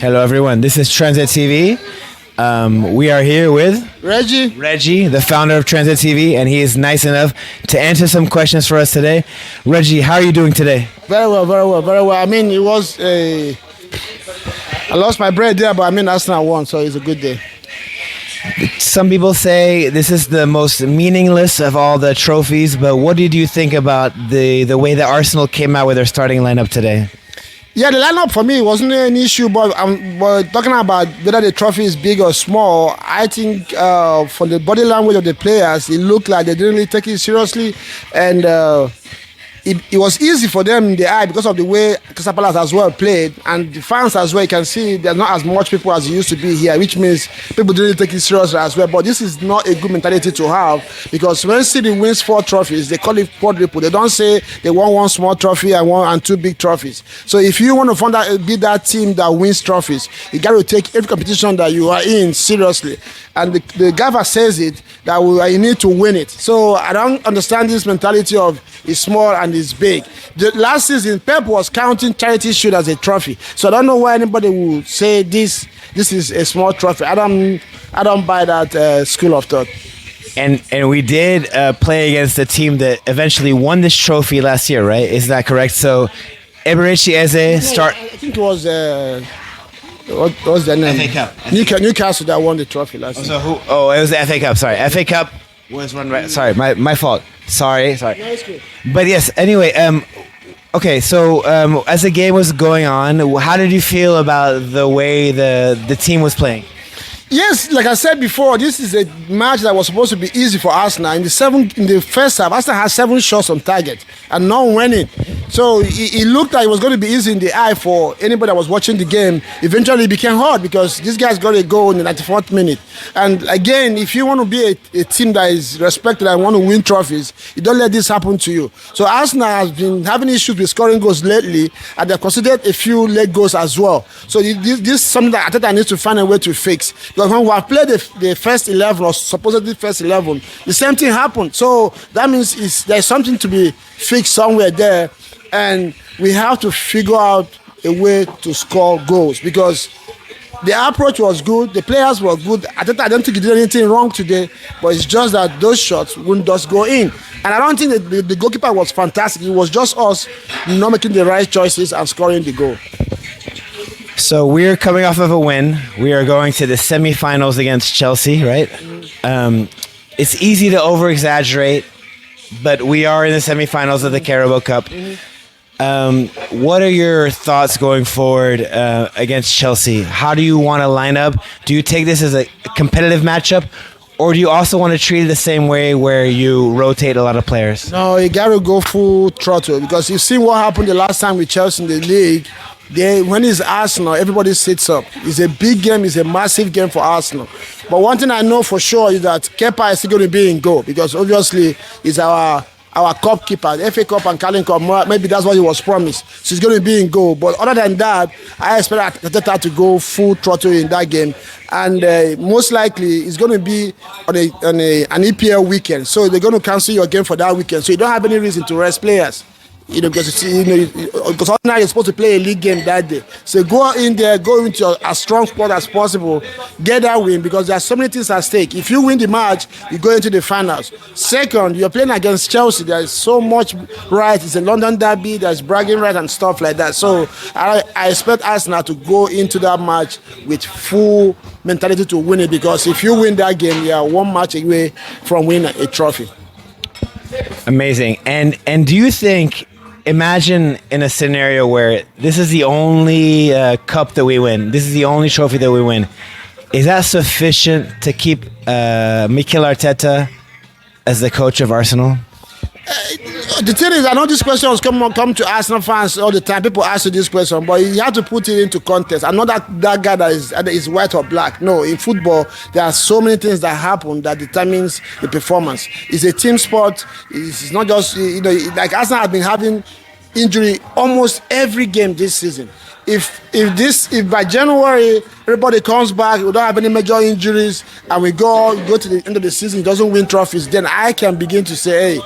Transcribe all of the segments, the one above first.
Hello, everyone. This is Tranzeet TV. We are here with Reggie, the founder of Tranzeet TV, and he is nice enough to answer some questions for us today. Reggie, how are you doing today? Very well. I mean, I lost my bread there, but I mean, Arsenal won, so it's a good day. Some people say this is the most meaningless of all the trophies, but what did you think about the way that Arsenal came out with their starting lineup today? Yeah, the lineup for me wasn't an issue, but talking about whether the trophy is big or small, I think from the body language of the players, it looked like they didn't really take it seriously, and it was easy for them in the eye because of the way Crystal Palace as well played, and the fans as well. You can see there's not as much people as used to be here, which means people didn't really take it seriously as well. But this is not a good mentality to have, because when City wins 4 trophies, they call it quadruple. They don't say they won 1 small trophy and 2 big trophies. So if you want to be that team that wins trophies, you got to take every competition that you are in seriously. And the gaffer says it that you need to win it. So I don't understand this mentality of it's small and it's big. The last season, Pep was counting Charity Shield as a trophy. So I don't know why anybody would say this is a small trophy. I don't buy that school of thought. And we did play against a team that eventually won this trophy last year, right? Is that correct? So Eberechi Eze start. I think it was. What was their name? FA Cup. Newcastle that won the trophy last year. So who? Oh, it was the FA Cup. Sorry, FA Cup was run right. Sorry, my fault. Sorry. No, it's good. But yes. Anyway, okay. So as the game was going on, how did you feel about the way the team was playing? Yes, like I said before, this is a match that was supposed to be easy for Arsenal. In the first half, Arsenal had 7 shots on target and none winning. So it looked like it was going to be easy in the eye for anybody that was watching the game. Eventually, it became hard because this guy's got a goal in the 94th minute. And again, if you want to be a team that is respected and want to win trophies, you don't let this happen to you. So Arsenal has been having issues with scoring goals lately, and they've considered a few late goals as well. So this is something that Arteta needs to find a way to fix. Because when we have played the first 11 or supposedly first 11, the same thing happened. So that means there's something to be fixed somewhere there, and we have to figure out a way to score goals, because the approach was good, the players were good. I don't think he did anything wrong today, but it's just that those shots wouldn't just go in. And I don't think that the goalkeeper was fantastic. It was just us not making the right choices and scoring the goal. So we're coming off of a win. We are going to the semifinals against Chelsea, right? It's easy to over-exaggerate, but we are in the semifinals of the Carabao Cup. What are your thoughts going forward against Chelsea? How do you want to line up? Do you take this as a competitive matchup, or do you also want to treat it the same way where you rotate a lot of players? No, you got to go full throttle, because you've seen what happened the last time with Chelsea in the league. When it's Arsenal, everybody sits up. It's a big game. It's a massive game for Arsenal. But one thing I know for sure is that Kepa is still going to be in goal, because obviously he's our cup keeper. The FA Cup and Carling Cup, maybe that's what he was promised. So he's going to be in goal. But other than that, I expect Arteta to go full throttle in that game. And most likely it's going to be on an EPL weekend. So they're going to cancel your game for that weekend. So you don't have any reason to rest players. Because ordinarily you're supposed to play a league game that day. So go in there, go into as strong spot as possible, get that win, because there are so many things at stake. If you win the match, you go into the finals. Second, you're playing against Chelsea. There's so much right. It's a London derby. There's bragging right and stuff like that. So I expect Arsenal to go into that match with full mentality to win it, because if you win that game, you are 1 match away from winning a trophy. Amazing. And do you think, imagine in a scenario where this is the only cup that we win, this is the only trophy that we win, is that sufficient to keep Mikel Arteta as the coach of Arsenal? The thing is, I know this question has come to Arsenal fans all the time. People ask you this question, but you have to put it into context. I'm not that guy that is white or black. No, in football, there are so many things that happen that determines the performance. It's a team sport. It's not just, like Arsenal have been having injury almost every game this season. If by January everybody comes back, we don't have any major injuries, and we go to the end of the season, doesn't win trophies, then I can begin to say, hey,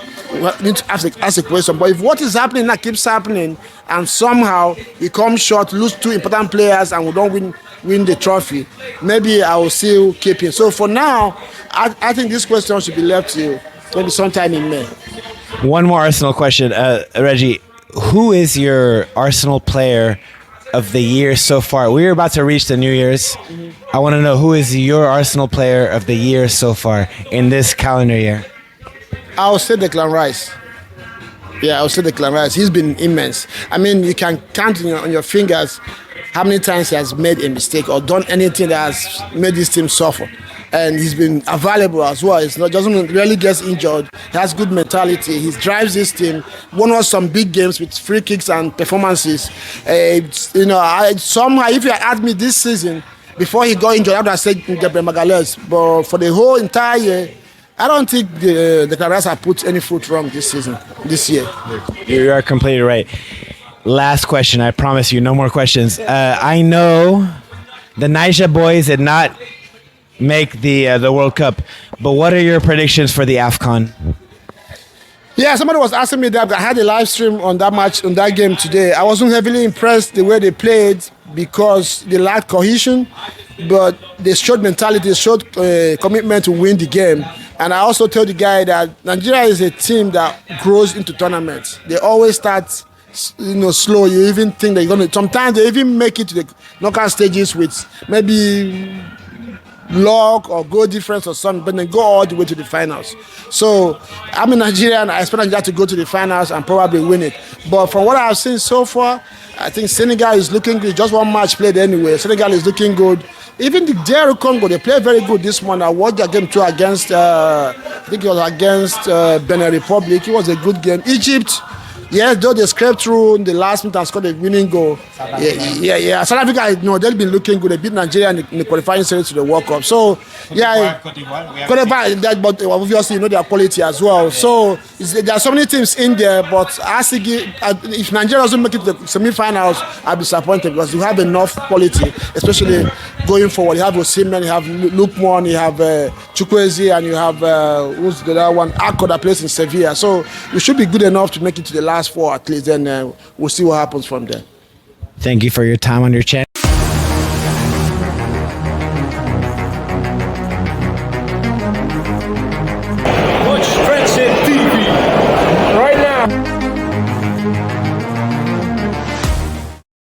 need to ask a question. But if what is happening now keeps happening, and somehow we come short, lose two important players, and we don't win the trophy, maybe I will still keep him. So for now, I think this question should be left to maybe sometime in May. One more Arsenal question, Reggie. Who is your Arsenal player of the year so far? We're about to reach the New Year's. I want to know, who is your Arsenal player of the year so far in this calendar year? I would say Declan Rice. Yeah, I would say Declan Rice. He's been immense. I mean, you can count on your fingers how many times he has made a mistake or done anything that has made this team suffer. And he's been available as well. It's not doesn't really get injured. He has good mentality. He drives this team. Won us some big games with free kicks and performances. Somehow, if you had asked me this season before he got injured, I would have said Gabriel Magalhaes. But for the whole entire year, I don't think the Carabao have put any foot wrong this year. You are completely right. Last question. I promise you, no more questions. I know the Niger boys did not make the World Cup, but what are your predictions for the AFCON? Yeah, somebody was asking me that. I had a live stream on that match, on that game today. I wasn't heavily impressed the way they played because they lacked cohesion, but they showed mentality, they showed commitment to win the game. And I also told the guy that Nigeria is a team that grows into tournaments. They always start slow. You even think they're going to, sometimes they even make it to the knockout stages with maybe luck or goal difference or something, but then go all the way to the finals. So I'm a Nigerian. I expect Nigeria to go to the finals and probably win it. But from what I've seen so far, I think Senegal is looking good. Just one match played anyway. Senegal is looking good. Even the DR Congo, they play very good this morning. I watched their game too against, I think it was against Benin Republic. It was a good game. Egypt, yes, though they scraped through in the last minute and scored a winning goal. Yeah. South Africa, they've been looking good. They beat Nigeria in the qualifying series to the World Cup. So, Cote d'Ivoire, but obviously, their quality as well. So, there are so many teams in there, but if Nigeria doesn't make it to the semi-finals, I'll be disappointed because you have enough quality, especially going forward. You have Osimhen, you have Lukman, you have Chukwueze, and you have, who's the other one? Akko that plays in Sevilla. So, you should be good enough to make it to the last four at least, then we'll see what happens from there. Thank you for your time on your channel.